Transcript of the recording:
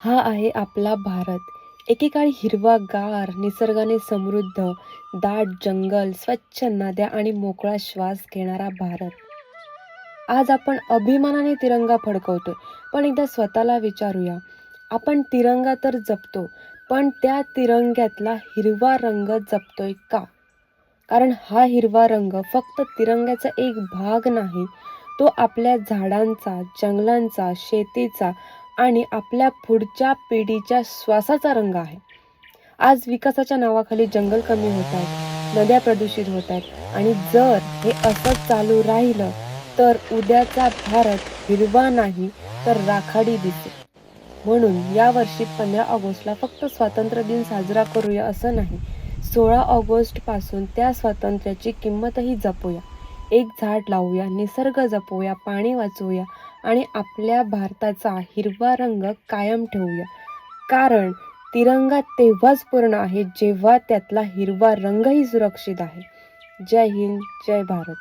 हा आहे आपला भारत. एकेकाळी हिरवागार, निसर्गाने समृद्ध, दाट जंगल, स्वच्छ नद्या आणि मोकळा श्वास घेणारा भारत. आज आपण अभिमानाने तिरंगा फडकवतोय. पण एकदा स्वतःला विचारूया, आपण तिरंगा तर जपतो, पण त्या तिरंग्यातला हिरवा रंग जपतोय का? कारण हा हिरवा रंग फक्त तिरंग्याचा एक भाग नाही, तो आपल्या झाडांचा, जंगलांचा, शेतीचा आणि आपल्या पुढच्या पिढीच्या श्वासाचा रंग आहे. आज विकासाच्या नावाखाली जंगल कमी होत आहेत, नद्या प्रदूषित होत आहेत आणि जर हे असंच चालू राहिलं, तर उद्याचा भारत हिरवा नाही तर राखाडी दिसेल. म्हणून यावर्षी 15 ऑगस्टला फक्त स्वातंत्र्य दिन साजरा करूया असं नाही. 16 ऑगस्टपासून त्या स्वातंत्र्याची किंमतही जपूया. एक झाड लावूया, निसर्ग जपूया, पाणी वाचवूया आणि आपल्या भारताचा हिरवा रंग कायम ठेवूया. कारण तिरंगा तेव्हाच पूर्ण आहे जेव्हा त्यातला हिरवा रंगही सुरक्षित आहे. जय हिंद, जय भारत.